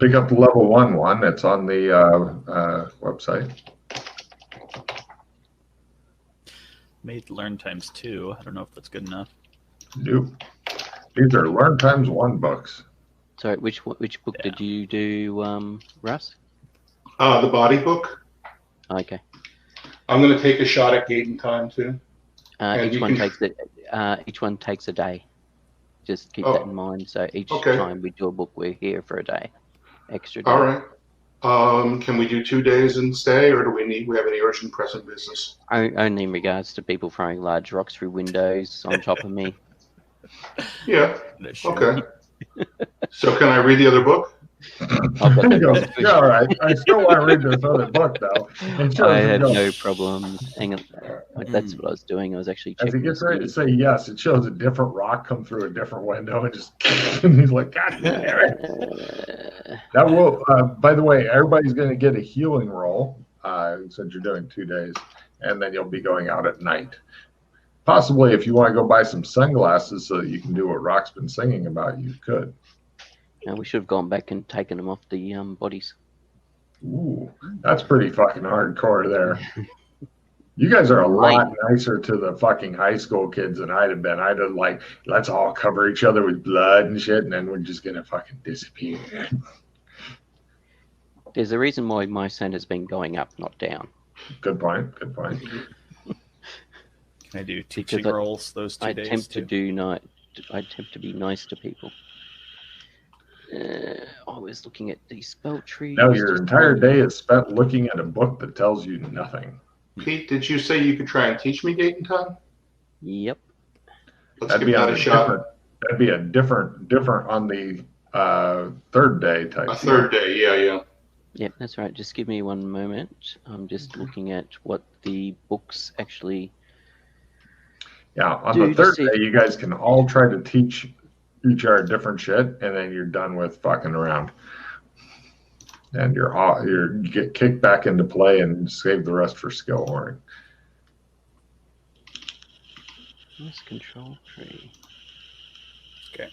Pick up the level 1 one. It's on the website. Made learn times 2. I don't know if that's good enough. Nope. These are learn times 1 books. Sorry, which book did you do, Russ? The body book. Okay. I'm going to take a shot at Gate in Time too. Each one takes a day. Just keep that in mind. So each time we do a book, we're here for a day, extra day. All right. Can we do 2 days and stay, or do we have any urgent present business? Only in regards to people throwing large rocks through windows on top of me. Yeah. Okay. So can I read the other book? Yeah, all right. I still want to read this other book, though. I have no problem. Hang on. That's what I was doing. I was actually checking. As he gets ready to say yes, it shows a different rock come through a different window and just and he's like, God damn it. That will, by the way, everybody's going to get a healing roll since you're doing 2 days, and then you'll be going out at night. Possibly, if you want to go buy some sunglasses so that you can do what Rock's been singing about, you could. Now we should have gone back and taken them off the bodies. Ooh, that's pretty fucking hardcore there. You guys are a lot nicer to the fucking high school kids than I'd have been. I'd have like, let's all cover each other with blood and shit, and then we're just gonna fucking disappear. There's a reason why my scent has been going up, not down. Good point. Good point. Can I do teaching roles those 2 days? I attempt to be nice to people. I was looking at these spell trees. No, your entire day is spent looking at a book that tells you nothing. Pete, did you say you could try and teach me Gate in Time? Yep. Let's give that a shot. That'd be a different on the third day type. A third day, yeah. Yep, that's right. Just give me one moment. I'm just looking at what the books actually. Yeah, on the third day, you guys can all try to teach each other different shit, and then you're done with fucking around. And you get kicked back into play and save the rest for skill hoarding. Nice control tree. Okay.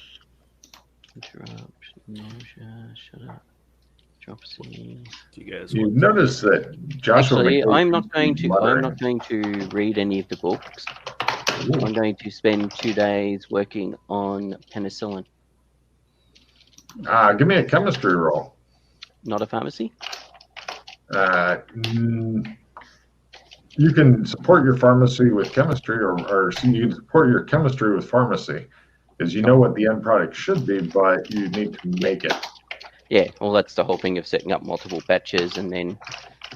Interrupt, nausea, shut up. Drop C. Do you guys? You notice that Joshua? Actually, I'm not going to read any of the books. Ooh. I'm going to spend 2 days working on penicillin. Give me a chemistry roll. Not a pharmacy? You can support your pharmacy with chemistry, or you can support your chemistry with pharmacy, because you know what the end product should be, but you need to make it. Yeah, well, that's the whole thing of setting up multiple batches and then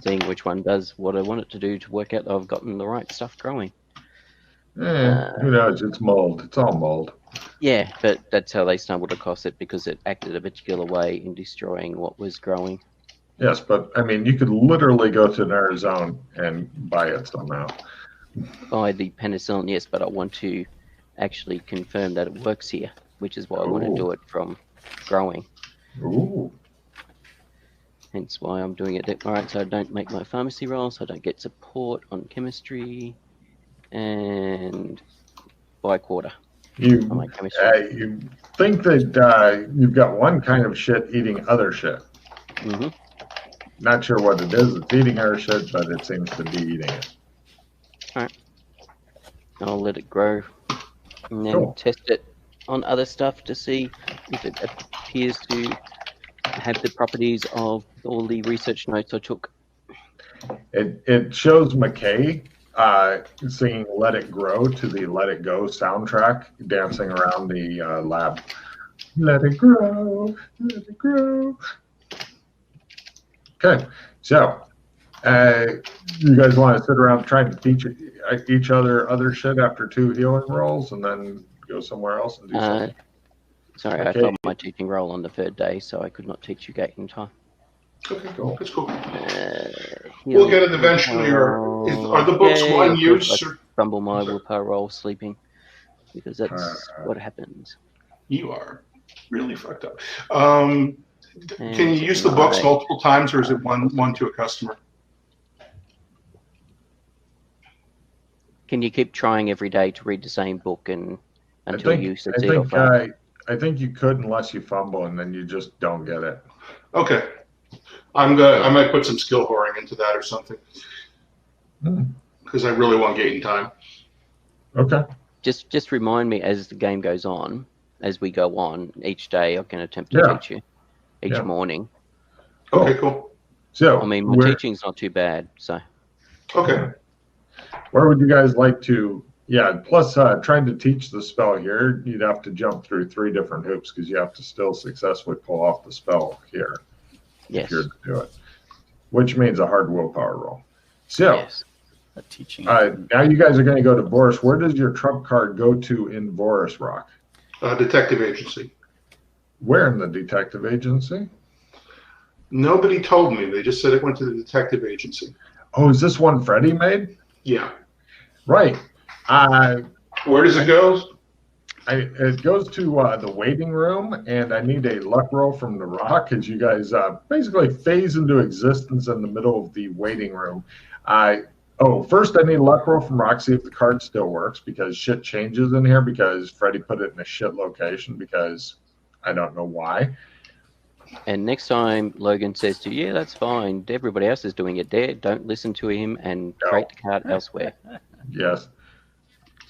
seeing which one does what I want it to do to work out that I've gotten the right stuff growing. Who knows? It's mold. It's all mold. Yeah, but that's how they stumbled across it, because it acted a particular way in destroying what was growing. Yes, but I mean, you could literally go to another zone and buy it somehow. Buy the penicillin, yes, but I want to actually confirm that it works here, which is why I want to do it from growing. Ooh. Hence why I'm doing it. All right, so I don't make my pharmacy roll, so I don't get support on chemistry, and by quarter. You think that you've got one kind of shit eating other shit. Mm-hmm. Not sure what it is. It's eating other shit, but it seems to be eating it. All right. I'll let it grow and then test it on other stuff to see if it appears to have the properties of all the research notes I took. It shows McKay singing Let It Grow to the Let It Go soundtrack, dancing around the lab. Let it grow, let it grow. Okay, so you guys want to sit around trying to teach each other shit after 2 healing rolls and then go somewhere else and do something? Sorry, okay. I failed my teaching roll on the 3rd day, so I could not teach you Gate in Time. Okay, cool. That's cool. We'll get it eventually. Are the books one use? I fumble my willpower roll sleeping, because that's what happens. You are really fucked up. Can you use the books multiple times, or is it one to a customer? Can you keep trying every day to read the same book until you succeed? I think you could, unless you fumble and then you just don't get it. Okay. I might put some skill whoring into that or something. Because I really want gating time. Okay. Just remind me as the game goes on, as we go on each day. I can attempt to teach you each morning. Okay, cool. So I mean, my teaching's not too bad. So. Okay. Where would you guys like to? Yeah. Plus, trying to teach the spell here, you'd have to jump through 3 different hoops because you have to still successfully pull off the spell here. Yes. If you're to do it, which means a hard willpower roll. So. Yes. A teaching. Now you guys are going to go to Boris. Where does your trump card go to in Boris Rock? Detective agency. Where in the detective agency? Nobody told me. They just said it went to the detective agency. Oh, is this one Freddie made? Yeah. Right. Where does it go? It goes to the waiting room, and I need a luck roll from the rock as you guys basically phase into existence in the middle of the waiting room. First I need a luck roll from rock, see if the card still works, because shit changes in here because Freddie put it in a shit location because I don't know why. And next time Logan says to you, yeah, that's fine. Everybody else is doing it there. Don't listen to him and create the card elsewhere. Yes.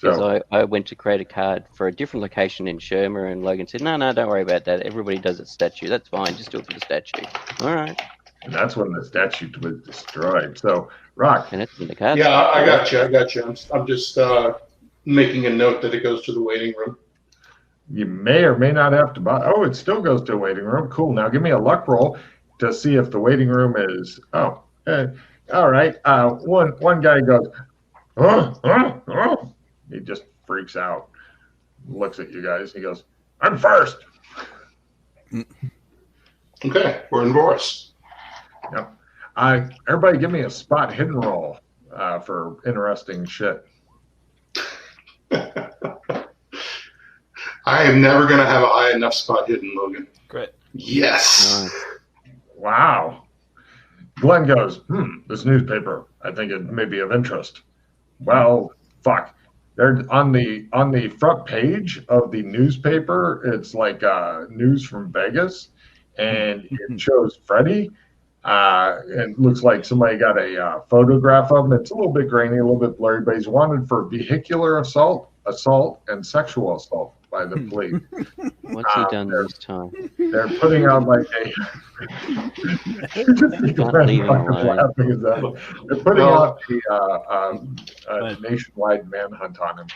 Because I went to create a card for a different location in Sherma, and Logan said, no, don't worry about that. Everybody does it statue. That's fine. Just do it for the statue. All right. And that's when the statue was destroyed. So, Rock. And it's in the card. Yeah, I got you. I'm just making a note that it goes to the waiting room. You may or may not have to buy. Oh, it still goes to a waiting room. Cool. Now give me a luck roll to see if the waiting room is. All right. One guy goes, oh. He just freaks out, looks at you guys. He goes, I'm first. Okay, we're in Boris. Yep. Everybody give me a spot hidden roll for interesting shit. I am never going to have a high enough spot hidden, Logan. Great. Yes. Nice. Wow. Glenn goes, this newspaper, I think it may be of interest. Well, fuck. They're on the front page of the newspaper. It's like news from Vegas, and it shows Freddie. It looks like somebody got a photograph of him. It's a little bit grainy, a little bit blurry, but he's wanted for vehicular assault, and sexual assault by the police. What's he done this time? They're putting out like a. Can't leave him alone. They're putting out a nationwide manhunt on him.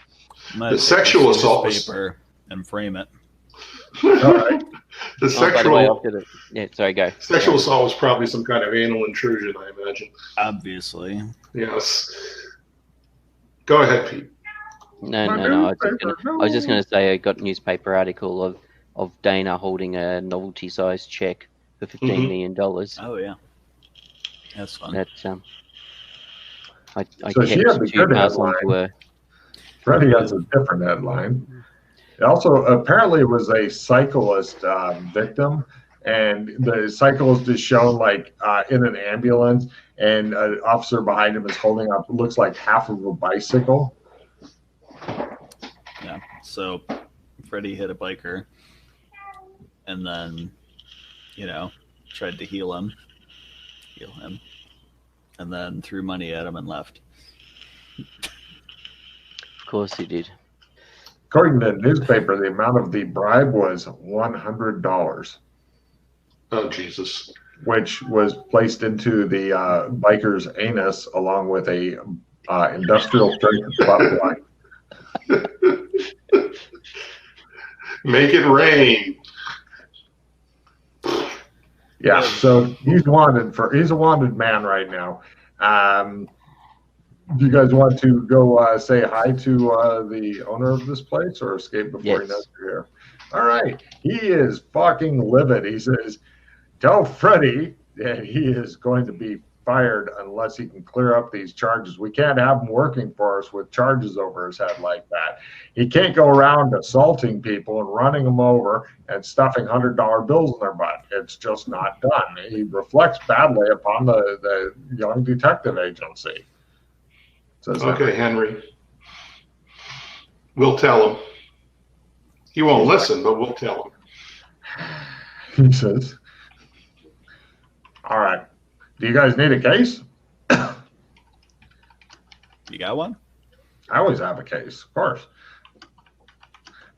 The sexual assault paper and frame it. All right. The sexual. Sorry, go. Sexual assault was probably some kind of anal intrusion, I imagine. Obviously. Yes. Go ahead, Pete. No. I was just going to say I got a newspaper article of Dana holding a novelty-sized check for $15 million. Oh yeah, that's fun. That I So she has a kept good to pass on headline. to her. Freddie has a different headline. Also, apparently, it was a cyclist victim, and the cyclist is shown like in an ambulance, and an officer behind him is holding up looks like half of a bicycle. Yeah. So Freddie hit a biker, and then, tried to heal him, and then threw money at him and left. Of course he did. According to the newspaper, the amount of the bribe was $100. Oh, Jesus. Which was placed into the biker's anus along with a industrial strength butt plug. Make it rain. Yeah, so he's a wanted man right now. Do you guys want to go say hi to the owner of this place or escape before he knows you're here? All right. He is fucking livid. He says, tell Freddie that he is going to be fired unless he can clear up these charges. We can't have him working for us with charges over his head like that. He can't go around assaulting people and running them over and stuffing $100 bills in their butt. It's just not done. He reflects badly upon the young detective agency. Okay, Henry. We'll tell him. He won't listen, but we'll tell him. He says, All right. Do you guys need a case? You got one? I always have a case, of course.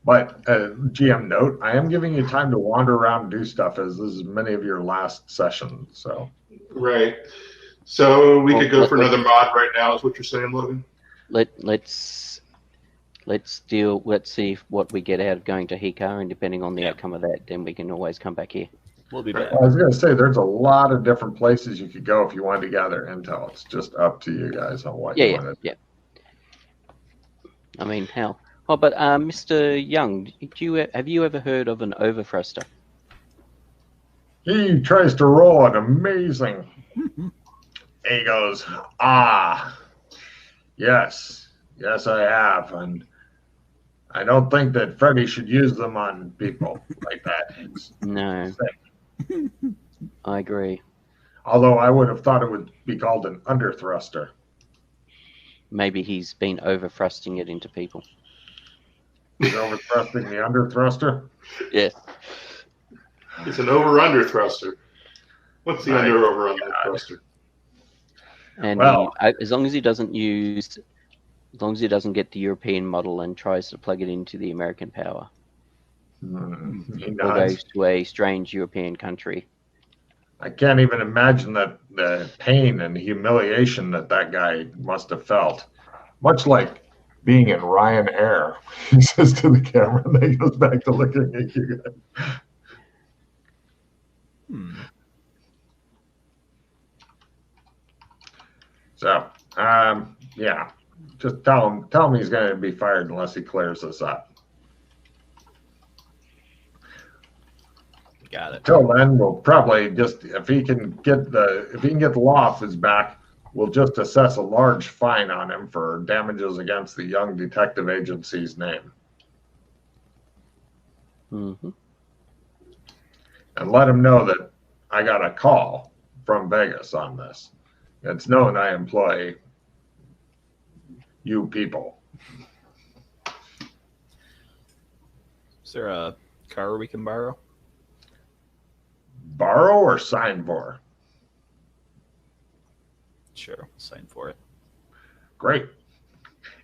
But GM note, I am giving you time to wander around and do stuff, as this is many of your last sessions. So Right. So we could go for another mod right now, is what you're saying, Logan? Let's see what we get out of going to Hikar, and depending on the outcome of that, then we can always come back here. We'll be back. I was going to say, there's a lot of different places you could go if you wanted to gather intel. It's just up to you guys on what you want to do. Yeah. I mean, hell. Oh, but Mr. Young, have you ever heard of an overthruster? He tries to roll an amazing. He goes, yes, I have, and I don't think that Freddy should use them on people like that. No, I agree. Although I would have thought it would be called an underthruster. Maybe he's been overthrusting it into people. He's overthrusting the underthruster? Yes. It's an over-under thruster. What's the under-over-under thruster? And as long as he doesn't get the European model and tries to plug it into the American power, or goes to a strange European country. I can't even imagine the pain and humiliation that guy must have felt. Much like being in Ryan Air, he says to the camera, and then he goes back to looking at you guys. So, yeah, just tell him he's going to be fired unless he clears this up. Got it. Till then, we'll probably just, if he can get the law off his back, we'll just assess a large fine on him for damages against the Young Detective Agency's name. Mm-hmm. And let him know that I got a call from Vegas on this. It's known I employ you people. Is there a car we can borrow? Borrow or sign for? Sure, sign for it. Great.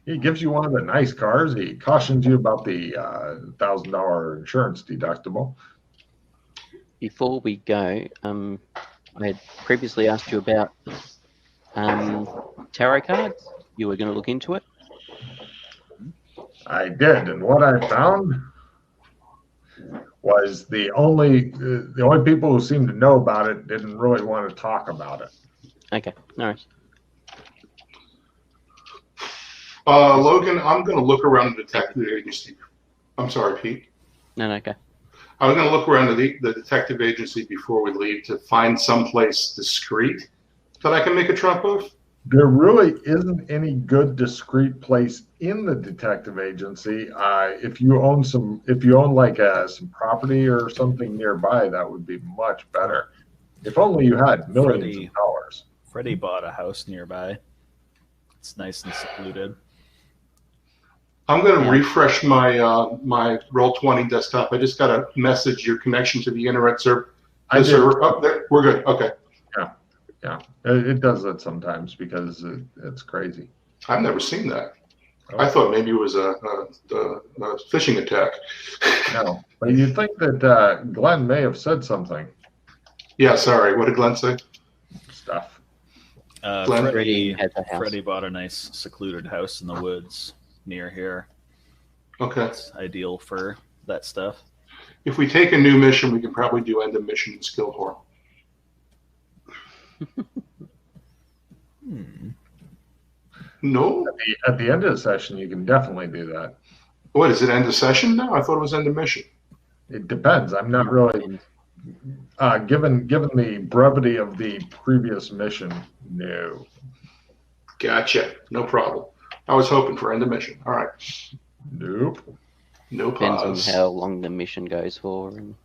He gives you one of the nice cars. He cautions you about the $1,000 insurance deductible. Before we go, I had previously asked you about tarot cards. You were going to look into it. I did, and what I found was the only people who seemed to know about it didn't really want to talk about it. Okay, no worries. Logan, I'm going to look around the detective agency. I'm sorry, Pete. No, okay. I'm going to look around the detective agency before we leave to find someplace discreet that I can make a trump of. There really isn't any good discreet place in the detective agency. If you own some property or something nearby, that would be much better. If only you had millions of dollars. Freddie bought a house nearby. It's nice and secluded. I'm going to refresh my my Roll20 desktop. I just got a message. Your connection to the internet server. Oh, there. We're good. Okay. Yeah, it does that sometimes because it's crazy. I've never seen that. Oh. I thought maybe it was a phishing attack. No, but you'd think that Glenn may have said something. Yeah, sorry. What did Glenn say? Stuff. Freddie bought a nice secluded house in the woods near here. Okay. It's ideal for that stuff. If we take a new mission, we can probably do end of mission in Skillhorn. No? At the end of the session, you can definitely do that. What, is it end of session now? I thought it was end of mission. It depends. I'm not really... given the brevity of the previous mission, no. Gotcha. No problem. I was hoping for end of mission. All right. Nope. No pause. Depends on how long the mission goes for. And...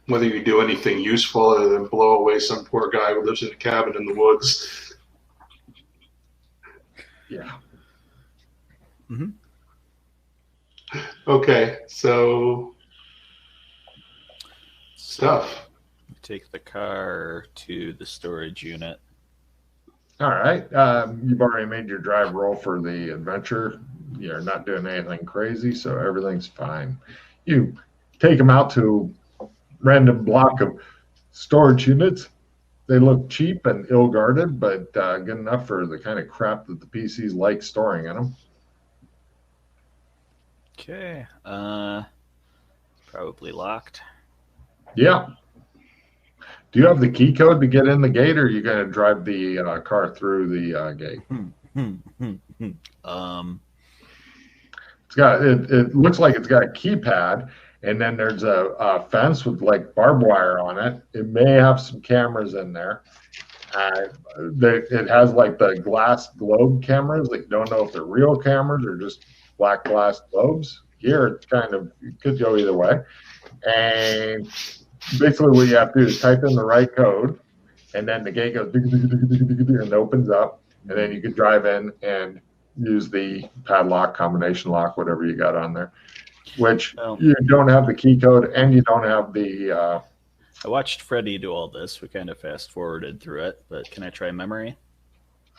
whether you do anything useful other than blow away some poor guy who lives in a cabin in the woods. Yeah. Mm-hmm. Okay, so stuff. Take the car to the storage unit. All right. You've already made your drive roll for the adventure. You're not doing anything crazy, so everything's fine. You take them out to a random block of storage units. They look cheap and ill-guarded, but good enough for the kind of crap that the PCs like storing in them. Okay. Probably locked. Yeah. Do you have the key code to get in the gate, or are you going to drive the car through the gate? It's got it looks like it's got a keypad, and then there's a fence with like barbed wire on it. It may have some cameras in there. It has like the glass globe cameras that you don't know if they're real cameras or just black glass globes. Here, it's kind of, it could go either way. And basically what you have to do is type in the right code, and then the gate goes and opens up, and then you can drive in and use the padlock, combination lock, whatever you got on there, which you don't have the key code and you don't have the... I watched Freddy do all this. We kind of fast forwarded through it, but can I try memory?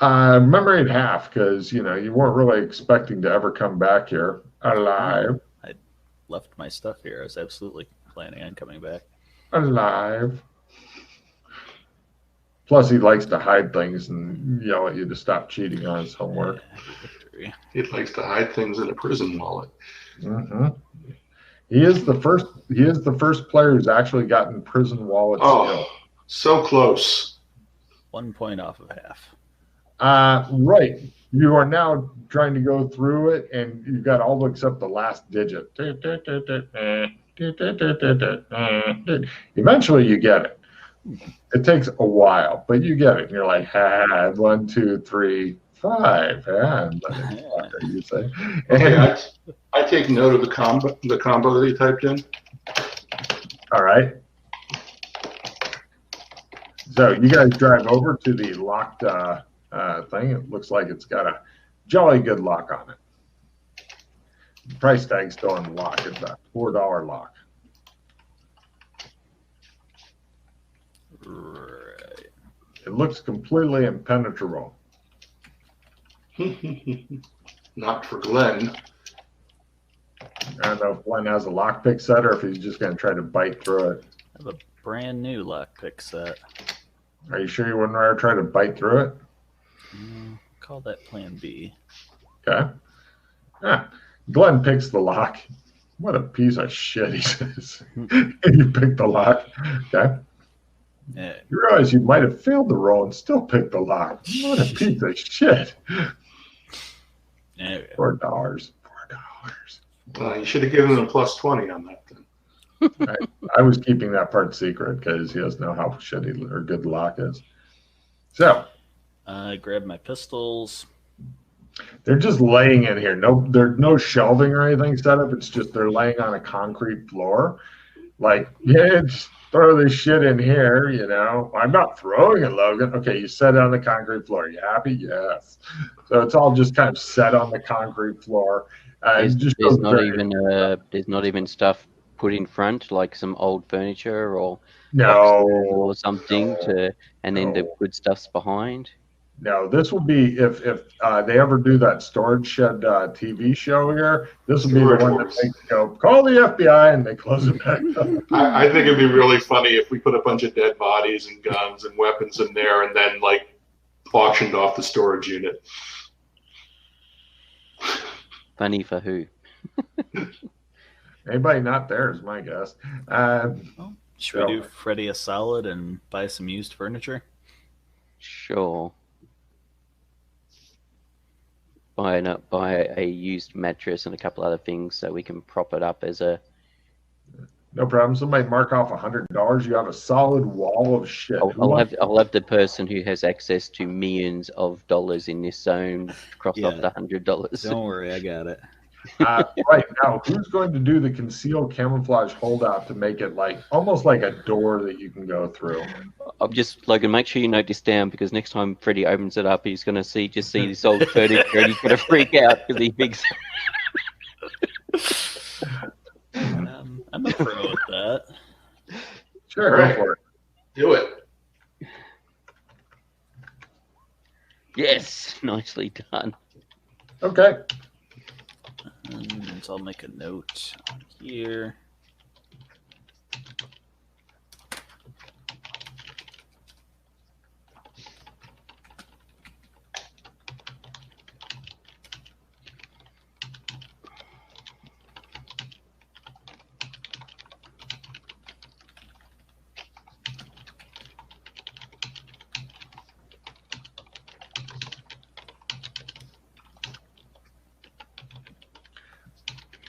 Memory in half, because you weren't really expecting to ever come back here alive. I left my stuff here. I was absolutely planning on coming back. Alive. Plus, he likes to hide things and yell at you to stop cheating on his homework. Victory. He likes to hide things in a prison wallet. Mm-hmm. He is the first player who's actually gotten prison wallets. Oh, so close. 1 point off of half. Right. You are now trying to go through it, and you've got all except the last digit. Eventually, you get it. It takes a while, but you get it. And you're like, 1, 2, 3, 5. You say. Okay, I take note of the combo that he typed in. All right. So you guys drive over to the locked thing. It looks like it's got a jolly good lock on it. The price tag's still on the lock. It's a $4 lock. Right. It looks completely impenetrable. Not for Glenn. I don't know if Glenn has a lockpick set or if he's just going to try to bite through it. I have a brand new lockpick set. Are you sure you wouldn't rather try to bite through it? Call that Plan B. Okay. Glenn picks the lock. What a piece of shit, he says. You pick the lock. Okay. Yeah. You realize you might have failed the roll and still picked the lock. What a piece of shit. Anyway. $4. You should have given him a plus 20 on that then. I was keeping that part secret because he doesn't know how shitty or good the lock is. So I grabbed my pistols. they're just laying in here. There's no shelving or anything set up. It's just they're laying on a concrete floor. Like, yeah, just throw this shit in here, I'm not throwing it, Logan. Okay, you set it on the concrete floor. You happy? Yes. So it's all just kind of set on the concrete floor. There's not even stuff put in front, like some old furniture or something and then the good stuff's behind. No, this will be if they ever do that storage shed TV show here. This will be the one that they go call the FBI and they close it back up. I think it'd be really funny if we put a bunch of dead bodies and guns and weapons in there and then auctioned off the storage unit. Funny for who? Anybody not there is my guess. Should we do Freddy a solid and buy some used furniture? Sure. Buy a used mattress and a couple other things so we can prop it up as a... No problem. Somebody mark off $100. You have a solid wall of shit. I'll have the person who has access to millions of dollars in this zone cross off the $100. Don't worry, I got it. Right now, who's going to do the concealed camouflage holdout to make it almost like a door that you can go through? Logan, make sure you note this down because next time Freddy opens it up, he's going to see this old furniture and he's going to freak out because he thinks. I'm a pro at that. Sure, go for it. Yes, nicely done. Okay. And so I'll make a note on here.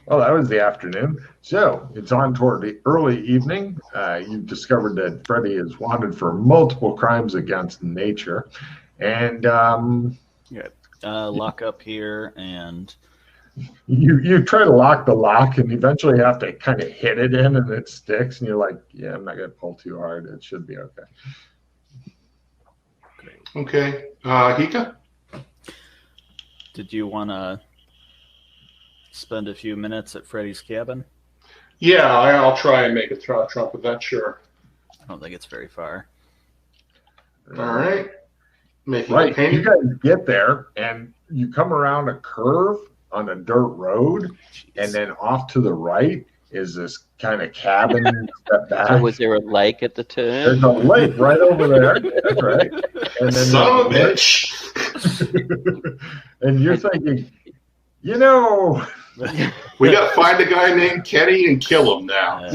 Well, that was the afternoon. So it's on toward the early evening. You've discovered that Freddy is wanted for multiple crimes against nature. And Lock up here, and you try to lock the lock and eventually have to kind of hit it in and it sticks. And you're like, yeah, I'm not going to pull too hard. It should be okay. great. Okay. Hika? Did you want to spend a few minutes at Freddy's cabin? Yeah, I'll try and make a trunk of that, sure. I don't think it's very far. All right. Making Right. a painting. You guys get there and you come around a curve on a dirt road, and then off to the right is this kind of cabin. Step back. So was there a lake at the turn? There's a lake right over there. That's right. And then Son of a bitch! and you're thinking, you know, We got to find a guy named Kenny and kill him now.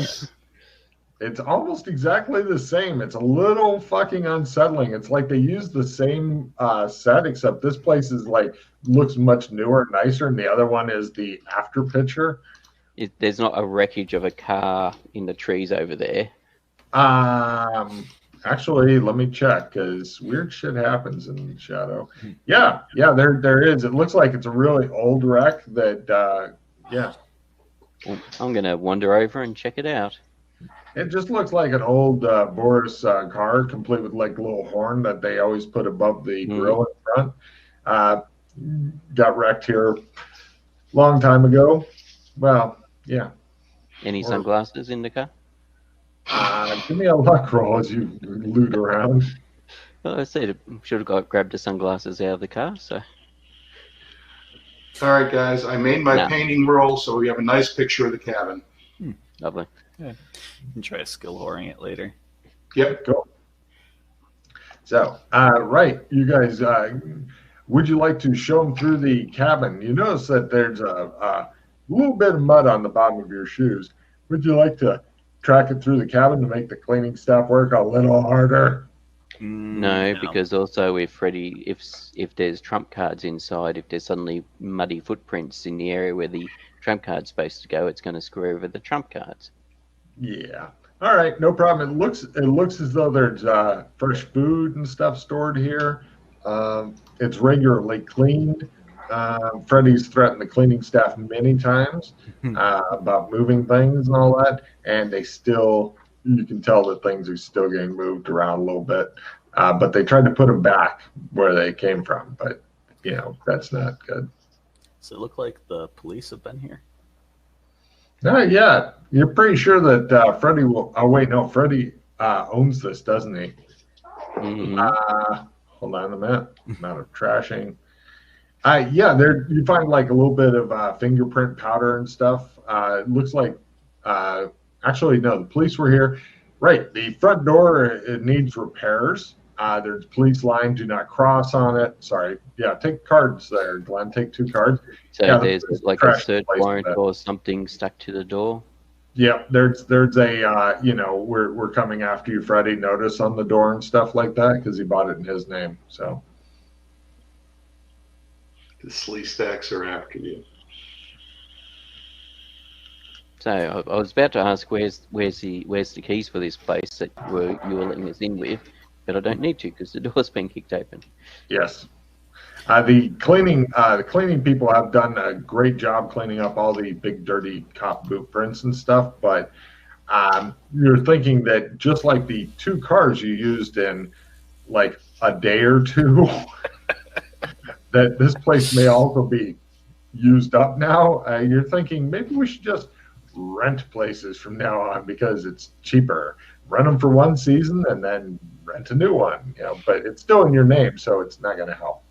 it's almost exactly the same. It's a little fucking unsettling. It's like they use the same set, except this place is like looks much newer and nicer, and the other one is the after picture. There's not a wreckage of a car in the trees over there. Actually, let me check because weird shit happens in Shadow. Yeah, there is. It looks like it's a really old wreck that, yeah. Well, I'm going to wander over and check it out. It just looks like an old Boris car, complete with like a little horn that they always put above the grill in front. Got wrecked here long time ago. Well, yeah. Any sunglasses in the car? Give me a luck roll as you loot around. Well, I said I should have grabbed the sunglasses out of the car. So All right, guys. I made my painting roll, so we have a nice picture of the cabin. lovely. Yeah. You can try skill whoring it later. Yep. Go. So, right, you guys, would you like to show them through the cabin? You notice that there's a little bit of mud on the bottom of your shoes. Would you like to track it through the cabin to make the cleaning staff work a little harder? No, because also if Freddy, if there's trump cards inside, if there's suddenly muddy footprints in the area where the trump card's supposed to go, it's going to screw over the trump cards. Yeah. All right, no problem. It looks as though there's fresh food and stuff stored here. It's regularly cleaned. Freddy's threatened the cleaning staff many times about moving things and all that, and you can tell that things are still getting moved around a little bit. But they tried to put them back where they came from, but that's not good. Does it look like the police have been here? Not yet. You're pretty sure that Freddy will. Oh wait, no. Freddy owns this, doesn't he? Hold on a minute. Amount of trashing. Yeah, there you find like a little bit of fingerprint powder and stuff. It looks like. Actually, no. The police were here. Right. The front door it needs repairs. There's police line. Do not cross on it. Sorry. Yeah, take cards there, Glenn. Take 2 cards. So there's like a third warrant or something stuck to the door. Yeah, there's a we're coming after you, Freddy. Notice on the door and stuff like that because he bought it in his name. So The slee stacks are after you. So I was about to ask where's the keys for this place that you were letting us in with, but I don't need to because the door's been kicked open. Yes. The cleaning people have done a great job cleaning up all the big dirty cop boot prints and stuff, but you're thinking that just like the 2 cars you used in like a day or 2, that this place may also be used up now. You're thinking maybe we should just rent places from now on because it's cheaper. Rent them for 1 season and then rent a new one, but it's still in your name, so it's not going to help.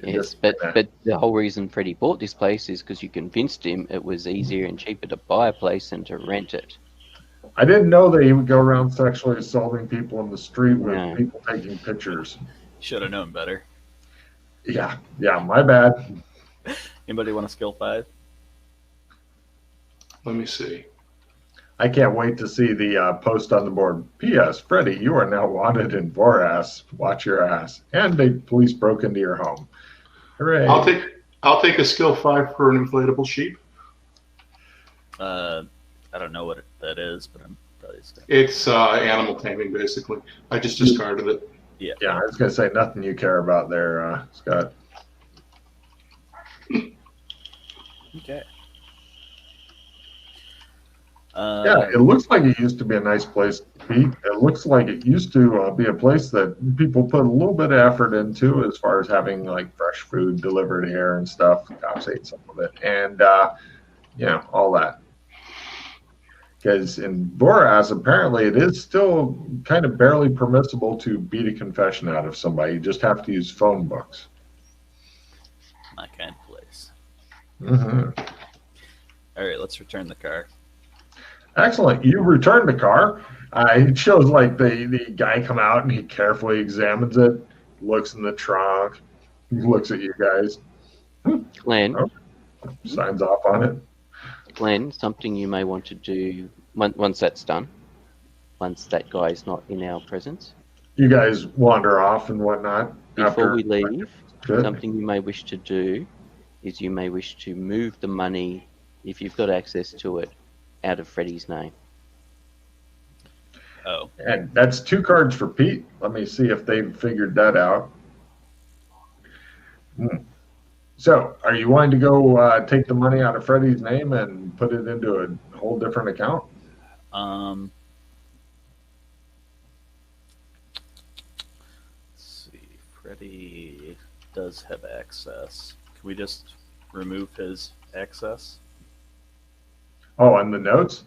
Yes, but the whole reason Freddie bought this place is because you convinced him it was easier and cheaper to buy a place than to rent it. I didn't know that he would go around sexually assaulting people in the street with No. people taking pictures. Should have known better. Yeah, my bad. Anybody want a skill 5? Let me see. I can't wait to see the post on the board. P.S. Freddie, you are now wanted in Boras. Watch your ass. And the police broke into your home. Hooray! I'll take a skill 5 for an inflatable sheep. I don't know what that is, but I'm probably just gonna... It's animal taming, basically. I just discarded it. Yeah, I was going to say nothing you care about there, Scott. Okay. Yeah, it looks like it used to be a nice place to be. It looks like it used to be a place that people put a little bit of effort into as far as having like fresh food delivered here and stuff. Cops ate some of it. And, all that. Because in Boras, apparently it is still kind of barely permissible to beat a confession out of somebody. You just have to use phone books. My kind of place. Mm-hmm. All right, let's return the car. Excellent. You return the car. It shows like the guy come out and he carefully examines it, looks in the trunk, looks at you guys. Glenn, Signs off on it. Glenn, something you may want to do once that's done, once that guy's not in our presence. You guys wander off and whatnot. Before we leave, Good. something you may wish to do is you may wish to move the money, if you've got access to it, out of Freddie's name. Oh. And that's 2 cards for Pete. Let me see if they've figured that out. So, are you wanting to go take the money out of Freddie's name and put it into a whole different account? Let's see. Freddie does have access. Can we just remove his access? Oh, and the notes?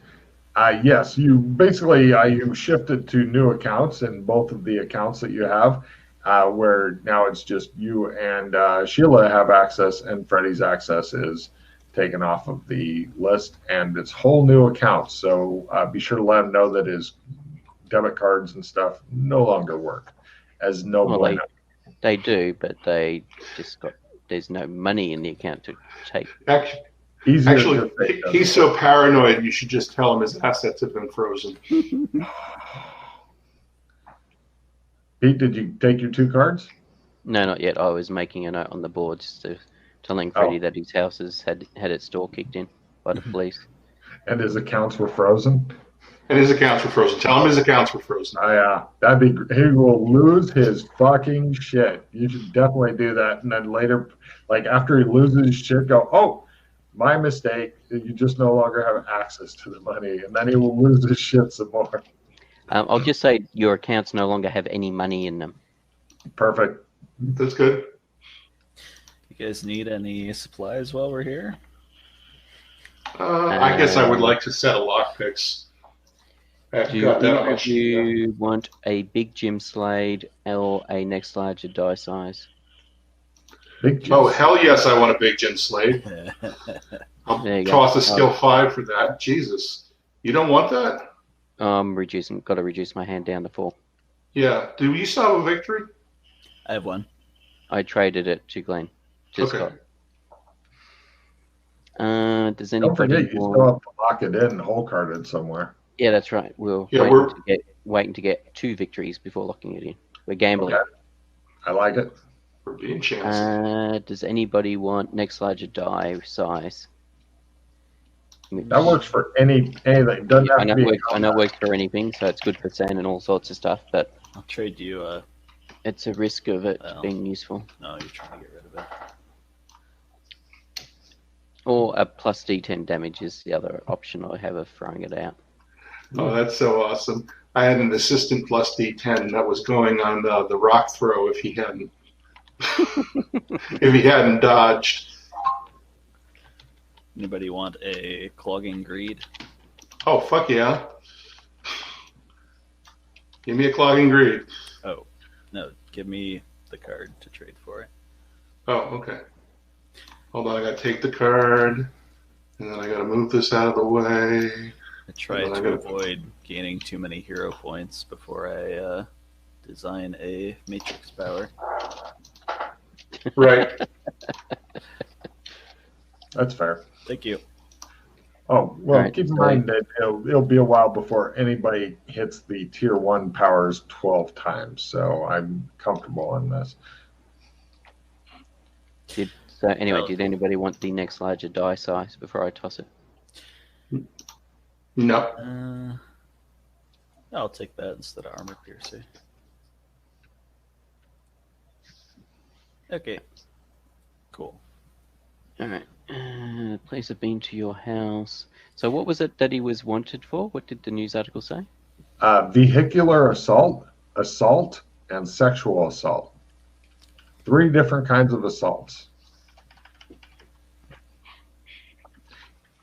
Yes, you basically you shift it to new accounts in both of the accounts that you have, where now it's just you and Sheila have access, and Freddie's access is taken off of the list, and it's whole new accounts. So be sure to let him know that his debit cards and stuff no longer work as no bueno. They do, but they just there's no money in the account to take. Actually, he's so paranoid, you should just tell him his assets have been frozen. Pete, did you take your 2 cards? No, not yet. I was making a note on the board just telling Freddie that his house has had its door kicked in by the police. And his accounts were frozen? And his accounts were frozen. Tell him his accounts were frozen. That'd be. He will lose his fucking shit. You should definitely do that. And then later, like after he loses his shit, go, oh, my mistake. You just no longer have access to the money. And then he will lose his shit some more. I'll just say your accounts no longer have any money in them. Perfect. That's good. You guys need any supplies while we're here? I guess I would like to set a lockpicks. Do you want a big gym slate or a next larger die size? Oh, hell yes, I want a big gym slate. I'll toss a skill 5 for that. Jesus. You don't want that? Got to reduce my hand down to 4. Yeah. Do you still have a victory? I have 1. I traded it to Glenn. Okay. Does anybody Don't forget, you still have to lock it in, hole carded somewhere. Yeah, that's right. We're waiting to get 2 victories before locking it in. We're gambling. Okay. I like it. We're being chanced. Does anybody want next larger die size? That works for anything. Doesn't have to be. I know it works for anything, so it's good for sand and all sorts of stuff. But I'll trade you. It's a risk of it being useful. No, you're trying to get rid of it. Or a plus D10 damage is the other option I have of throwing it out. Oh, that's so awesome. I had an assistant plus D10 that was going on the rock throw if he hadn't dodged. Anybody want a clogging greed? Oh, fuck yeah. Give me a clogging greed. Oh, no. Give me the card to trade for it. Oh, okay. Hold on, I gotta take the card, and then I gotta move this out of the way. I try to avoid gaining too many hero points before I design a matrix power. Right. That's fair. Thank you. Oh, well, Right, keep in so- mind that it'll be a while before anybody hits the tier 1 powers 12 times, so I'm comfortable on this. So anyway, did anybody want the next larger die size before I toss it? No. I'll take that instead of armor piercer. Okay. Cool. All right. Police have been to your house. So what was it that he was wanted for? What did the news article say? Vehicular assault, and sexual assault. 3 different kinds of assaults.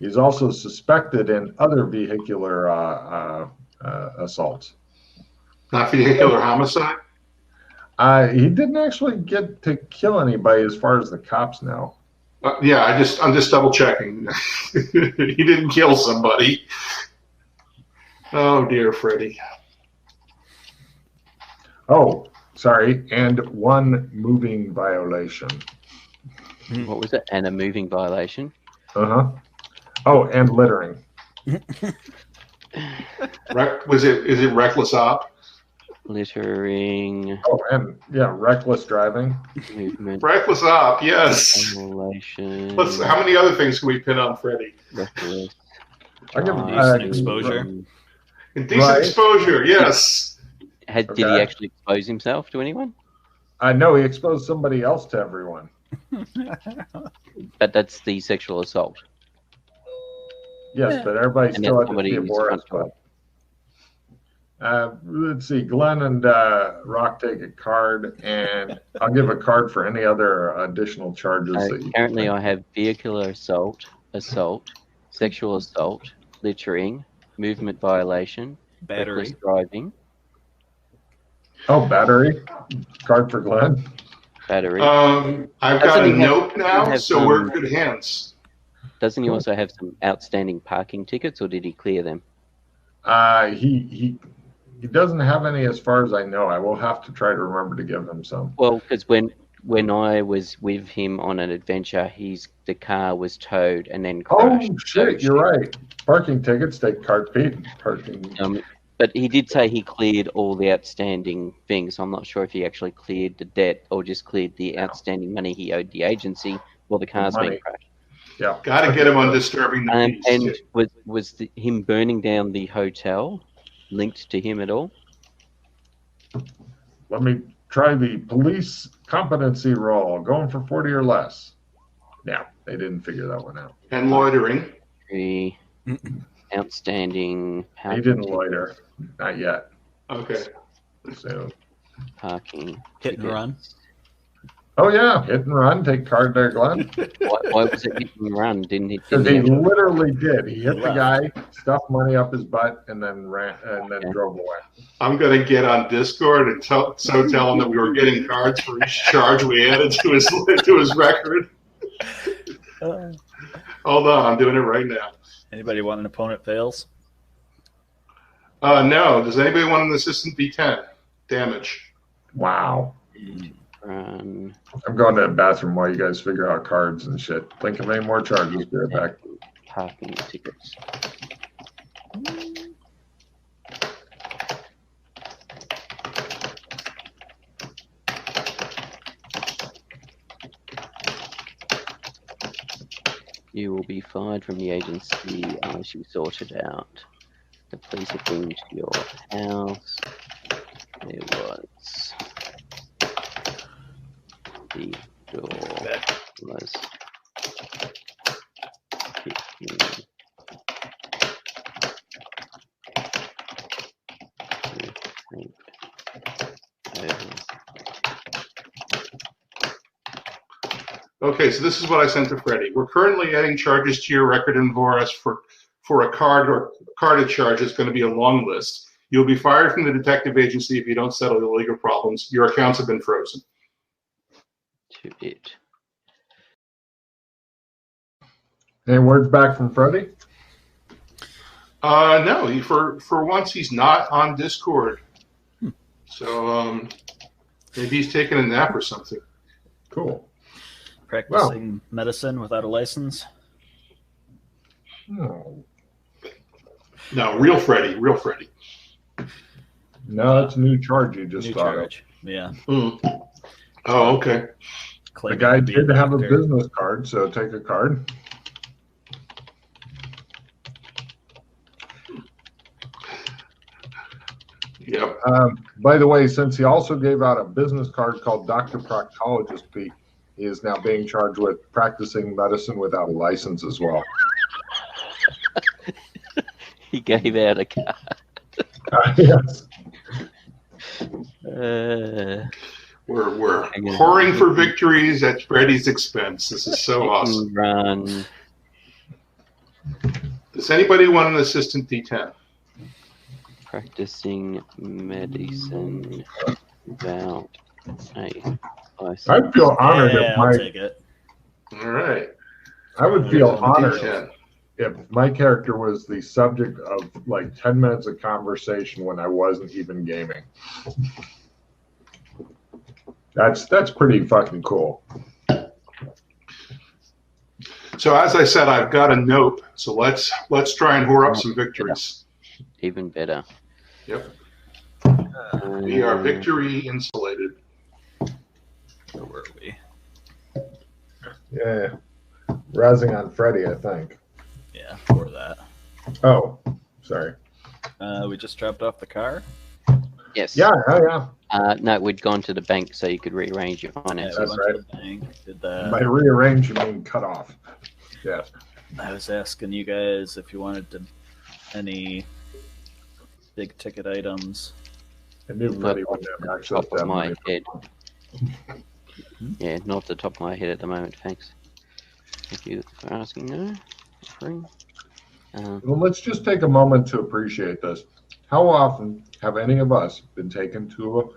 He's also suspected in other vehicular assaults. Not vehicular homicide? He didn't actually get to kill anybody as far as the cops know. Yeah, I'm just double checking. He didn't kill somebody. Oh dear, Freddy. Oh, sorry, and 1 moving violation. What was it? And a moving violation. Uh-huh. Oh, and littering. Is it reckless op? Littering. Oh, and yeah, reckless driving. Movement Reckless op, yes. violation. How many other things can we pin on Freddy? Reckless. I give Decent exposure. Indecent exposure, yes. Did he actually expose himself to anyone? I know he exposed somebody else to everyone. But that's the sexual assault. Yes, but everybody And still that's had to somebody see a who's Boris comfortable. clip. Let's see. Glenn and Rock take a card, and I'll give a card for any other additional charges that you Currently, can I have vehicular assault, sexual assault, littering, movement violation, Battery. reckless driving, Oh, battery. Card for Glenn. battery. I've got a note now, so we're in good hands. Doesn't he also have some outstanding parking tickets, or did he clear them? He doesn't have any as far as I know. I will have to try to remember to give him some. Well, because when I was with him on an adventure, the car was towed and then crashed. Oh, shit, you're right. Parking tickets take cart feet. Parking. But he did say he cleared all the outstanding things. I'm not sure if he actually cleared the debt or just cleared the outstanding money he owed the agency while the car's been crashed. Yeah. Got to get him on disturbing the peace. And was him burning down the hotel linked to him at all? Let me try the police competency roll. Going for 40 or less. Yeah, they didn't figure that one out. And loitering. Outstanding. He didn't loiter. Not yet. Okay. So. Parking. Hit and run. Oh, yeah. Hit and run. Take card there, Glenn. Why was it hit and run? Didn't he? Because he literally did. He hit the guy, stuffed money up his butt, and then ran and then drove away. I'm going to get on Discord and tell him that we were getting cards for each charge we added to his record. Hold on, I'm doing it right now. Anybody want an opponent fails? No. Does anybody want an assistant D10 damage? Wow. Run. I'm going to the bathroom while you guys figure out cards and shit. Think of any more charges. Be right back. Parking tickets. You will be fired from the agency unless you sort it out. The police have been to your house. There was the door was kicking. Okay, so this is what I sent to Freddie. We're currently adding charges to your record in Voris for a card or carded charge. It's going to be a long list. You'll be fired from the detective agency if you don't settle the legal problems. Your accounts have been frozen. To it. Any words back from Freddie? No, for once he's not on Discord. So maybe he's taking a nap or something. Cool. Practicing medicine without a license. Oh. No, real Freddie. No, it's a new charge you just New thought charge. Yeah. Mm. Oh, okay. of. The Claiming guy to be did have a doctor. business card, so take a card. Yep. By the way, since he also gave out a business card called Dr. Proctologist Pete, he is now being charged with practicing medicine without a license as well. He gave out a card. Yes. We're whoring for victories at Freddie's expense. This is so awesome. Run. Does anybody want an assistant D10? Practicing medicine without a license. I'd feel honored Yeah, if I'll my take it. All right. I would feel honored D10. if my character was the subject of like 10 minutes of conversation when I wasn't even gaming. That's pretty fucking cool. So as I said, I've got a nope. So let's try and whore up some victories. Even better. Yep. We are victory insulated. Where were we? Yeah. Razzing on Freddy, I think. Yeah, for that. Oh, sorry. We just dropped off the car. Yes. Yeah. No, we'd gone to the bank so you could rearrange your Yeah, finances. we That's went right. to the bank. Did that. By rearrange, you mean cut off. Yes. I was asking you guys if you wanted to any big ticket items. I knew Freddy would have access Top to of that my money. head. Yeah, not the top of my head at the moment, thanks. Thank you for asking. No, free. Well, let's just take a moment to appreciate this. How often have any of us been taken to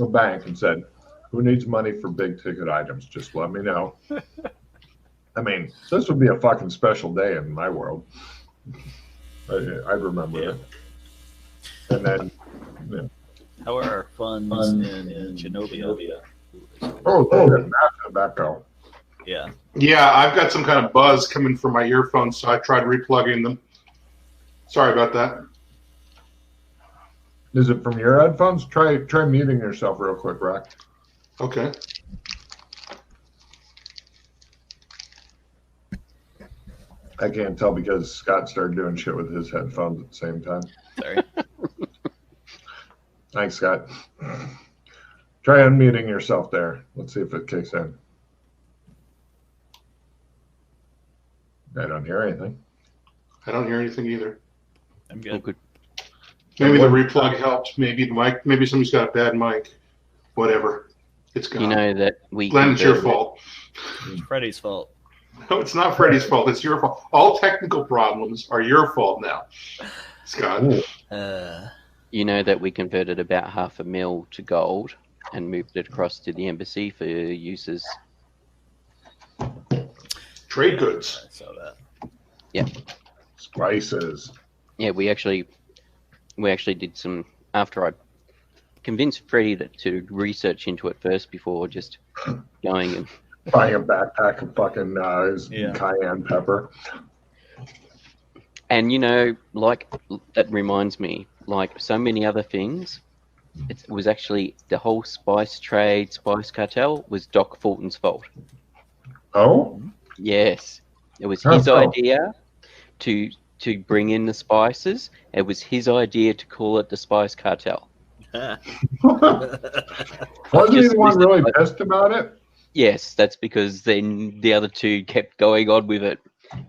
a bank and said, "Who needs money for big ticket items? Just let me know." I mean, this would be a fucking special day in my world. I remember it. And then, yeah. How are our funds in Genovia? Oh, massive echo. Yeah. Yeah, I've got some kind of buzz coming from my earphones, so I tried replugging them. Sorry about that. Is it from your headphones? Try muting yourself real quick, Rock. Okay. I can't tell because Scott started doing shit with his headphones at the same time. Sorry. Thanks, Scott. Try unmuting yourself there. Let's see if it kicks in. I don't hear anything. I don't hear anything either. I'm Oh, good. good. Maybe the replug helped. Maybe the mic. Maybe somebody's got a bad mic. Whatever. It's gone. You know that we. Glenn, it's your fault. It's Freddie's fault. No, it's not Freddie's fault. It's your fault. All technical problems are your fault now, Scott. Ooh. You know that we converted about $500,000 to gold and moved it across to the embassy for uses. Trade goods. I saw that. Yeah. Spices. Yeah, we actually did some after I convinced Freddie to research into it first before just going and Buying a backpack of fucking cayenne pepper. And, you know, like, that reminds me, like so many other things, it was actually the whole spice trade, spice cartel was Doc Fulton's fault. Oh? Yes. It was How his so? idea to bring in the spices. It was his idea to call it the spice cartel. Wasn't he the one really pissed about it? Yes, that's because then the other two kept going on with it.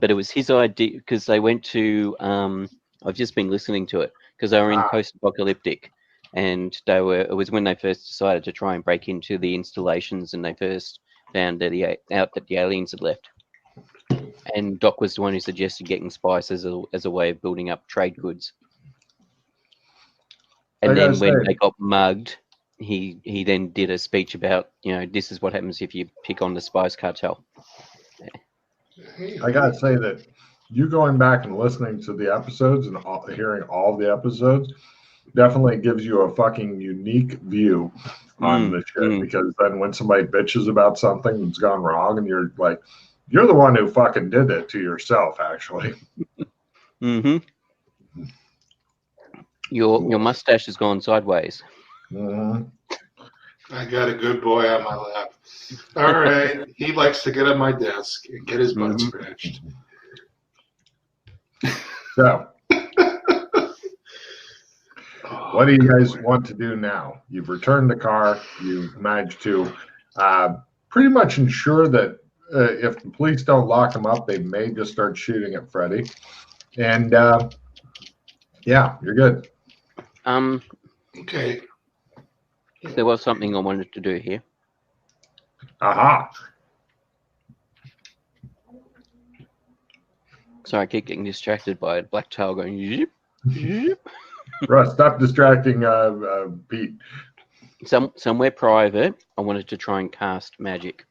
But it was his idea because they went to, I've just been listening to it because they were in post-apocalyptic, and it was when they first decided to try and break into the installations, and they first found out that the aliens had left. And Doc was the one who suggested getting spice as a way of building up trade goods. And then when they got mugged, he then did a speech about, you know, this is what happens if you pick on the spice cartel. I gotta say that you going back and listening to the episodes and hearing all the episodes definitely gives you a fucking unique view on the shit. Because then when somebody bitches about something that's gone wrong, and you're like, you're the one who fucking did it to yourself, actually. Mm-hmm. Your mustache has gone sideways. Mm-hmm. I got a good boy on my lap. All right. He likes to get on my desk and get his butt scratched. So, what do you guys want to do now? You've returned the car. You've managed to pretty much ensure that if the police don't lock him up, they may just start shooting at Freddy. And yeah, you're good. Okay. There was something I wanted to do here. Aha. Sorry, I keep getting distracted by a black tail going. Yip, yip. Russ, stop distracting Pete. Somewhere private, I wanted to try and cast magic.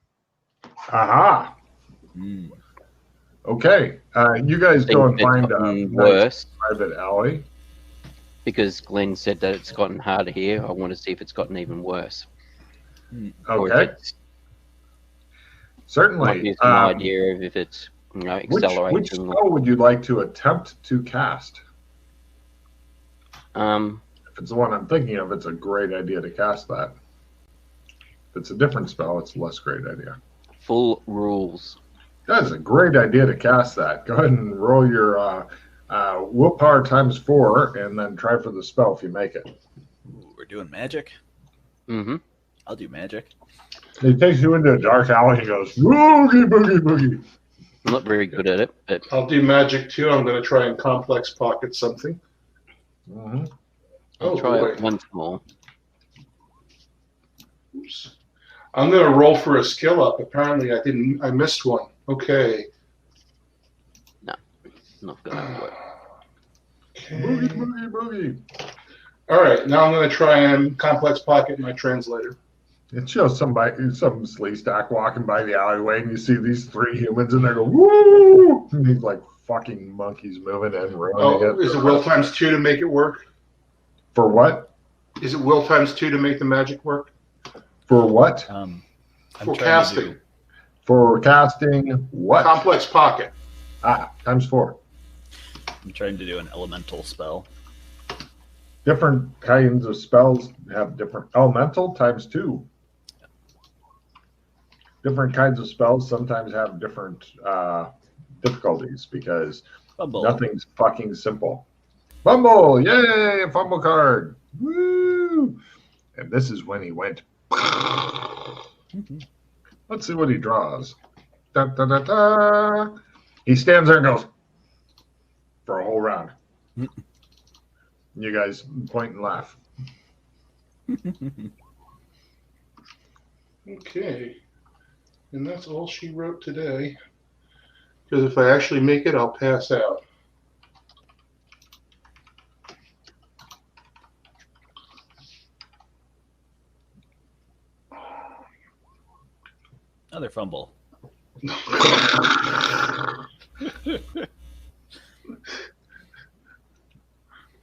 Aha. Okay. You guys go and find a worse private alley. Because Glenn said that it's gotten harder here. I want to see if it's gotten even worse. Okay. Might Certainly. be some idea of if it's accelerating. Which spell would you like to attempt to cast? If it's the one I'm thinking of, it's a great idea to cast that. If it's a different spell, it's a less great idea. Full rules. That's a great idea to cast that. Go ahead and roll your willpower times 4, and then try for the spell if you make it. Ooh, we're doing magic? Mm-hmm. I'll do magic. He takes you into a dark alley and he goes, boogie, boogie, boogie. I'm not very good at it, but I'll do magic too. I'm going to try and complex pocket something. Mm-hmm. I'll try it once more. Oops. I'm going to roll for a skill up. Apparently, I missed one. Okay. No, not going to work. Okay. Boogie, boogie, boogie. All right. Now I'm going to try and complex pocket my translator. It shows some sleaze stack walking by the alleyway, and you see these 3 humans, and they go, woo! And these like fucking monkeys moving and ruining it. Is it will times 2 to make it work? For what? Is it will times 2 to make the magic work? For what? For casting. For casting what? Complex pocket. Times 4. I'm trying to do an elemental spell. Different kinds of spells have different elemental times 2. Different kinds of spells sometimes have different difficulties because nothing's fucking simple. Fumble! Yay! A fumble card! Woo! And this is when he went. Let's see what he draws. Da, da, da, da. He stands there and goes for a whole round. You guys point and laugh. Okay. And that's all she wrote today. Because if I actually make it, I'll pass out. Another fumble.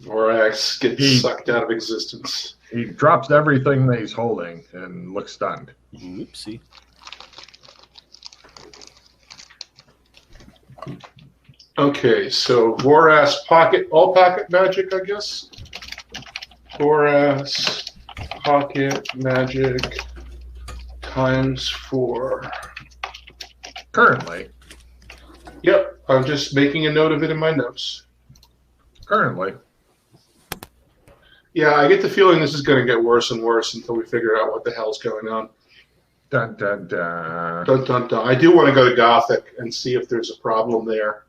Vorax gets sucked out of existence. He drops everything that he's holding and looks stunned. Oopsie. Okay, so Vorax all pocket magic, I guess. Vorax pocket magic times 4. Currently. Yep, I'm just making a note of it in my notes. Currently. Yeah, I get the feeling this is going to get worse and worse until we figure out what the hell's going on. Dun, dun, dun. Dun, dun, dun. I do want to go to Gothic and see if there's a problem there.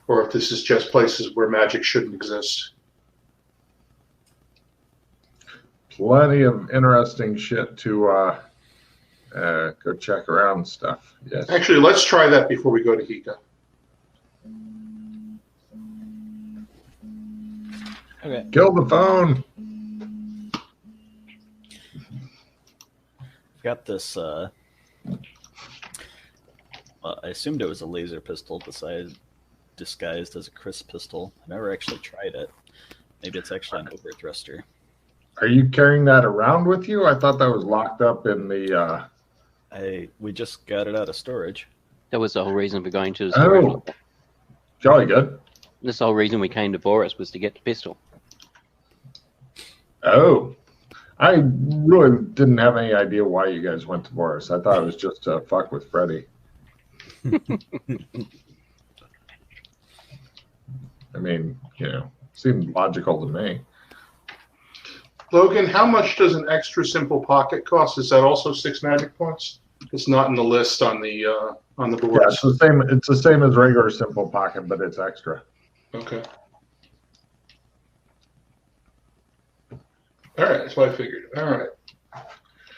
Or if this is just places where magic shouldn't exist. Plenty of interesting shit to go check around and stuff. Yes. Actually, let's try that before we go to Hika. Okay. Kill the phone. Got this Well, I assumed it was a laser pistol disguised as a crisp pistol. I never actually tried it. Maybe it's actually an overthruster. Are you carrying that around with you? I thought that was locked up in the. We just got it out of storage. That was the whole reason for going to the storage. Oh, jolly good. That's the whole reason we came to Boris was to get the pistol. Oh, I really didn't have any idea why you guys went to Boris. I thought it was just to fuck with Freddy. I mean, seemed logical to me. Logan, how much does an extra simple pocket cost? Is that also 6 magic points? It's not in the list on the board. Yeah, it's the same. It's the same as regular simple pocket, but it's extra. Okay. All right, that's what I figured. All right.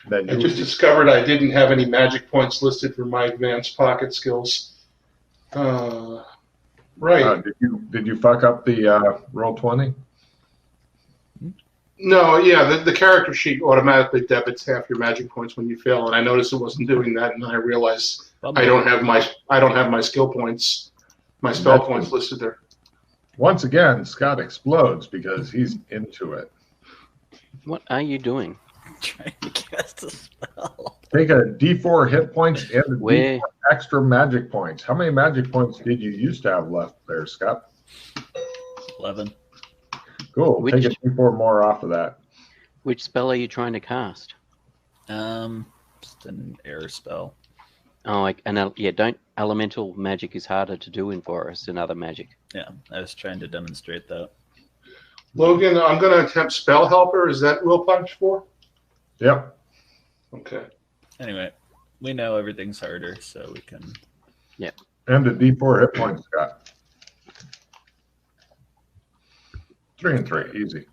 Then I just discovered I didn't have any magic points listed for my advanced pocket skills. Right. Did you fuck up the roll 20? No, yeah, the character sheet automatically debits half your magic points when you fail, and I noticed it wasn't doing that, and then I realized I don't have my skill points, my spell points listed there. Once again, Scott explodes because he's into it. What are you doing? Trying to cast a spell. Take a D4 hit points and a Where? D4 extra magic points. How many magic points did you used to have left there, Scott? 11. Cool. Take a D4 more off of that. Which spell are you trying to cast? Just an air spell. Oh, don't elemental magic is harder to do in Forest than other magic. Yeah, I was trying to demonstrate that. Logan, I'm going to attempt Spell Helper. Is that Will Punch 4? Yep. Okay. Anyway, we know everything's harder, so we can... Yep. And a D4 hit points, Scott. 3 and 3, easy.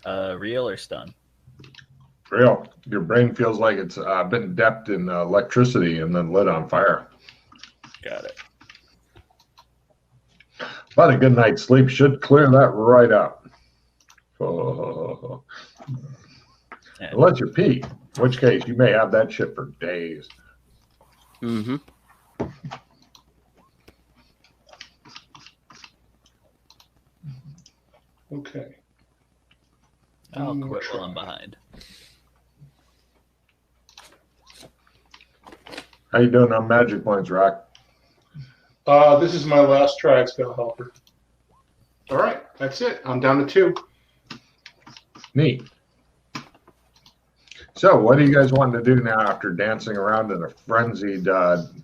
Real or stun? Real. Your brain feels like it's been dipped in electricity and then lit on fire. Got it. But a good night's sleep should clear that right up. Oh. Unless you pee, in which case you may have that shit for days. Mm-hmm. Okay. I'll quit while I'm behind. How you doing on magic points, Rock? This is my last try at Spell Helper. All right, that's it. I'm down to 2. Neat. So what do you guys want to do now after dancing around in a frenzied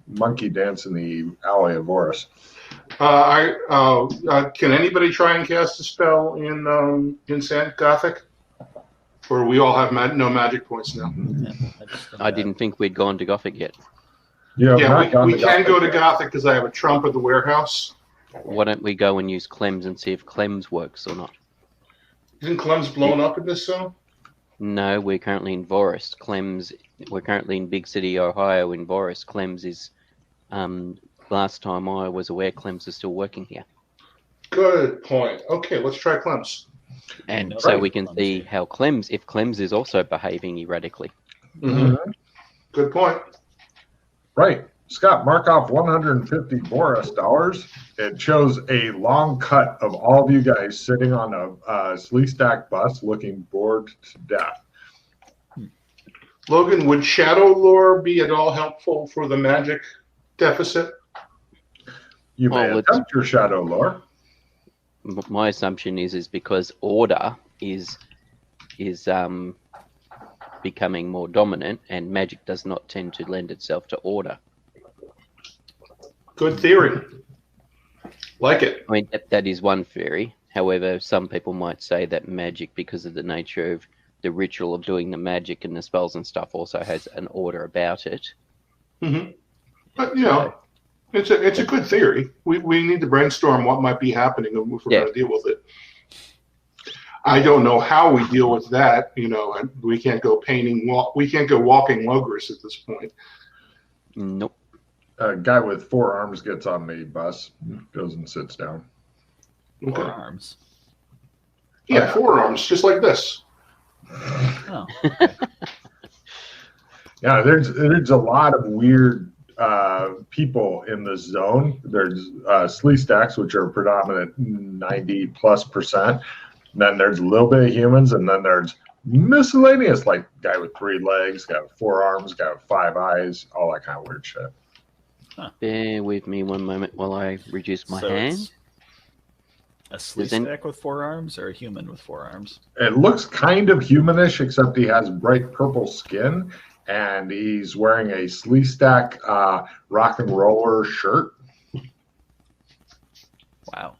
monkey dance in the alley of Horus? Can anybody try and cast a spell in Sand Gothic? Or we all have no magic points now? Yeah, I didn't think we'd gone to Gothic yet. We can go to Gothic because I have a trump at the warehouse. Why don't we go and use Clems and see if Clems works or not? Isn't Clem's blown up in this zone? No, we're currently in Forest. We're currently in Big City, Ohio, in Forest. Clems is, last time I was aware, Clems is still working here. Good point. Okay, let's try Clem's. And so we can see how if Clems is also behaving erratically. Mm-hmm. Good point. Right. Scott, mark off 150 Boris dollars. It shows a long cut of all of you guys sitting on a sleestack bus looking bored to death. Logan, would Shadow Lore be at all helpful for the magic deficit? You may attempt your Shadow Lore. My assumption is because order is becoming more dominant, and magic does not tend to lend itself to order. Good theory. Like it. I mean, that is one theory. However, some people might say that magic, because of the nature of the ritual of doing the magic and the spells and stuff, also has an order about it. Mm-hmm. But, it's a good theory. We need to brainstorm what might be happening if we're going to deal with it. I don't know how we deal with that. And we can't go we can't go walking Logris at this point. Nope. A guy with 4 arms gets on the bus, goes and sits down. Okay. 4 arms. Yeah, 4 arms, just like this. Oh. Yeah, there's a lot of weird people in this zone. There's slee stacks, which are predominant 90+%. Then there's a little bit of humans, and then there's miscellaneous, like guy with 3 legs, guy with 4 arms, guy with 5 eyes, all that kind of weird shit. Bear with me one moment while I reduce my hand. A slee stack with 4 arms or a human with 4 arms? It looks kind of humanish, except he has bright purple skin, and he's wearing a slee stack rock and roller shirt. Wow.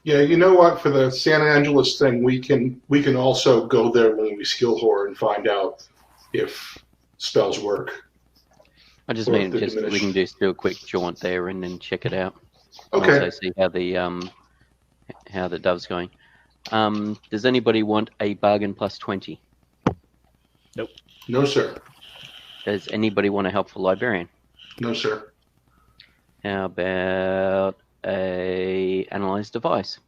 Yeah, you know what? For the San Angeles thing, we can also go there when we skill horror and find out if spells work. I just mean just we can just do a quick jaunt there and then check it out. Okay. Also see how the dove's going. Does anybody want a bargain plus 20? Nope. No, sir. Does anybody want a helpful librarian? No, sir. How about a analyze device?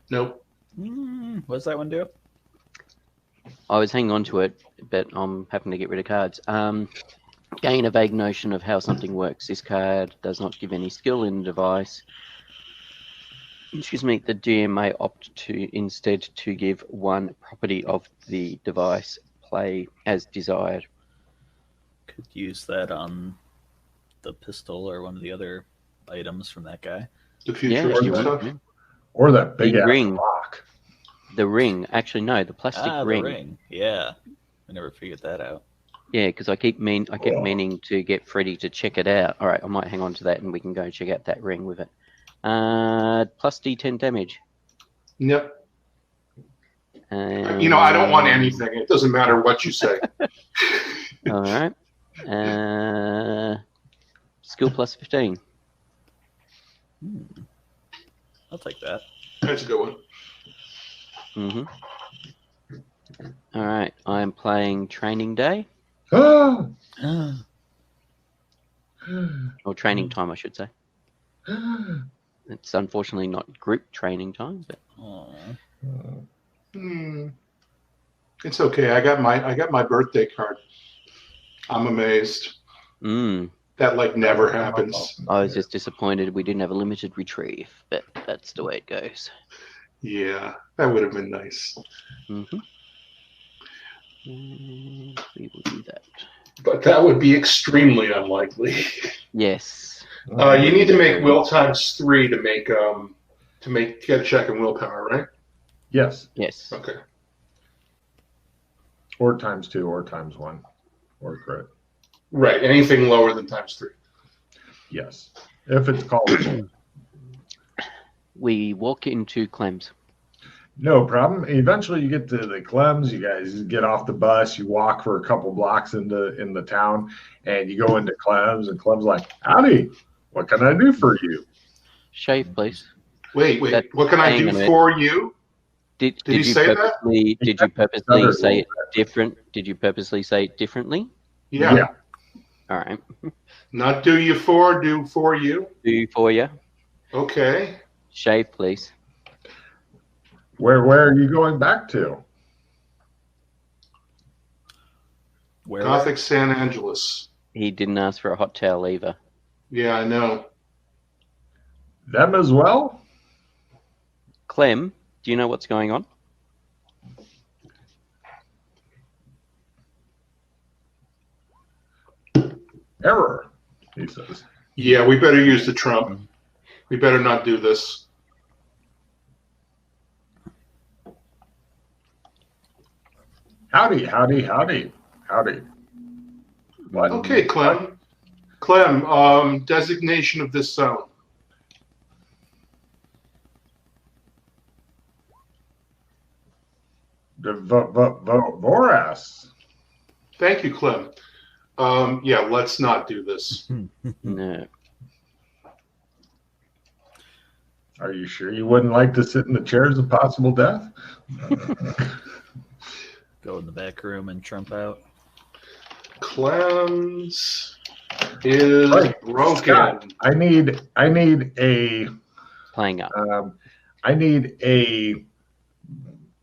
Nope. What does that one do? I was hanging on to it, but I'm having to get rid of cards. Gain a vague notion of how something works. This card does not give any skill in the device. Excuse me, the GM may opt to instead to give one property of the device. Play as desired. Could use that on the pistol or one of the other items from that guy. The futuristic stuff? Or that big ass ring. rock. The ring. Actually, no, the plastic ring. The ring. Yeah. I never figured that out. Yeah, because I kept meaning to get Freddie to check it out. All right, I might hang on to that and we can go check out that ring with it. Plus D10 damage. Yep. I don't want anything. It doesn't matter what you say. All right. Skill plus 15. I'll take that. That's a good one. Mm-hmm. All right. I am playing Training Day. Ah! Or training time, I should say. It's unfortunately not group training time, but It's okay. I got my birthday card. I'm amazed. That never happens. I was just disappointed we didn't have a limited retrieve, but that's the way it goes. Yeah, that would have been nice. Mm-hmm. We will do that. But that would be extremely unlikely. Yes. You need to make will ×3 to get a check in willpower, right? Yes. Yes. Okay. Or ×2, or ×1, or crit. Right. Anything lower than ×3. Yes. If it's called. We walk into Clem's. No problem. Eventually, you get to the Clems. You guys get off the bus. You walk for a couple blocks in the town, and you go into Clems. And Clem's like, "Howdy, what can I do for you?" Shave, please. Wait. What can I do for you? Did you say that? Did you purposely say it different? Did you purposely say it differently? Yeah. All right. Not do you for, do for you. Do for you. Okay. Shave, please. Where are you going back to? Where? Gothic San Angeles. He didn't ask for a hot towel either. Yeah, I know. Them as well? Clem, do you know what's going on? Error, he says. Yeah, we better use the Trump. We better not do this. Howdy. What? Okay, Clem. Designation of this zone. The Voras. Thank you, Clem. Yeah, let's not do this. No. Are you sure you wouldn't like to sit in the chairs of possible death? Go in the back room and trump out. Clem's is broken. Scott, I need a Playing up. I need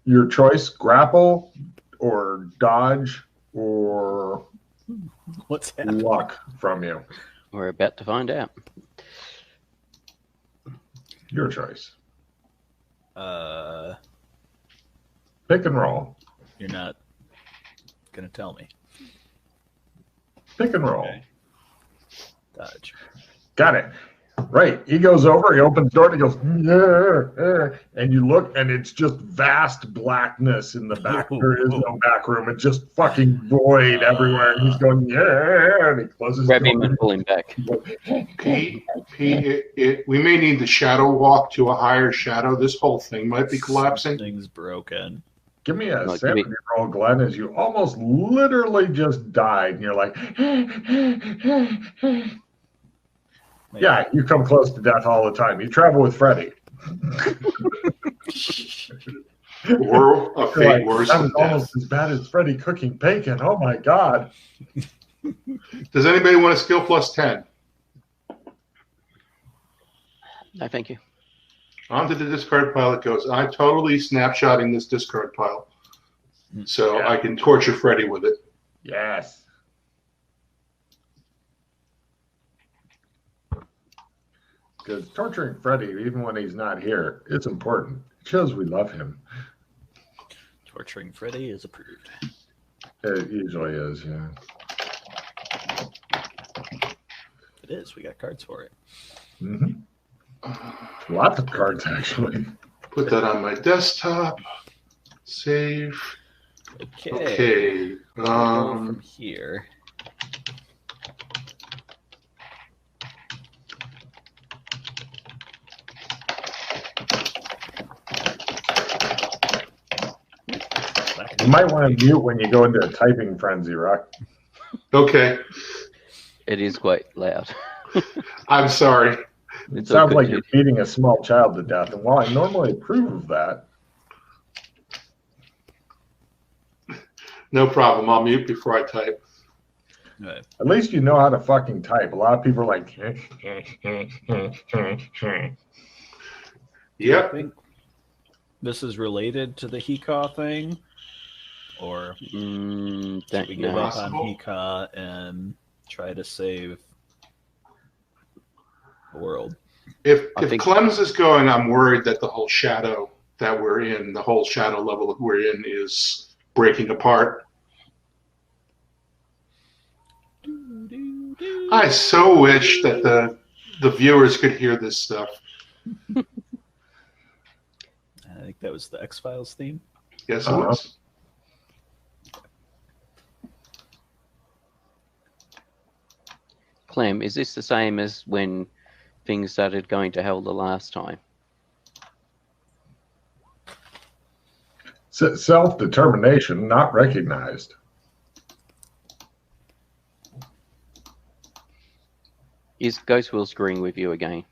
your choice, grapple or dodge or What's happening? luck from you. We're about to find out. Your choice. Pick and roll. You're not gonna tell me. Pick and roll. Okay. Dodge. Got it. Right. He goes over, he opens the door, and he goes, and you look, and it's just vast blackness in the back. There is no back room. It's just fucking void everywhere. And he's going, and he closes Grab the him door. and pull him back. Pete, we may need to shadow walk to a higher shadow. This whole thing might be collapsing. Thing's broken. Give me a No, sanity roll, Glenn, as you almost literally just died. And you're like, yeah, you come close to death all the time. You travel with Freddy. Or a fate worse that than was death. almost as bad as Freddy cooking bacon. Oh my God. Does anybody want a skill plus 10? No, thank you. Onto the discard pile it goes. I'm totally snapshotting this discard pile. So I can torture Freddy with it. Yes. Because torturing Freddy, even when he's not here, it's important. It shows we love him. Torturing Freddy is approved. It usually is, yeah. It is. We got cards for it. Mm-hmm. Lots of cards, actually. Put that on my desktop. Save. Okay. From here. You might want to mute when you go into a typing frenzy, Rock. Okay. It is quite loud. I'm sorry. It sounds like you're beating a small child to death. And while I normally approve of that, No problem. I'll mute before I type. Right. at least you know how to fucking type. A lot of people are like, Yep. I think this is related to the Hika thing, or Don't should we give know. up on Hika and try to save the world? If I think- Clem's is going, I'm worried that the whole shadow that we're in, the whole shadow level that we're in, is breaking apart. I so wish that the viewers could hear this stuff. I think that was the X-Files theme. Yes, it was. Clem, is this the same as when things started going to hell the last time? self-determination not recognized. Is Ghost Will screwing with you again?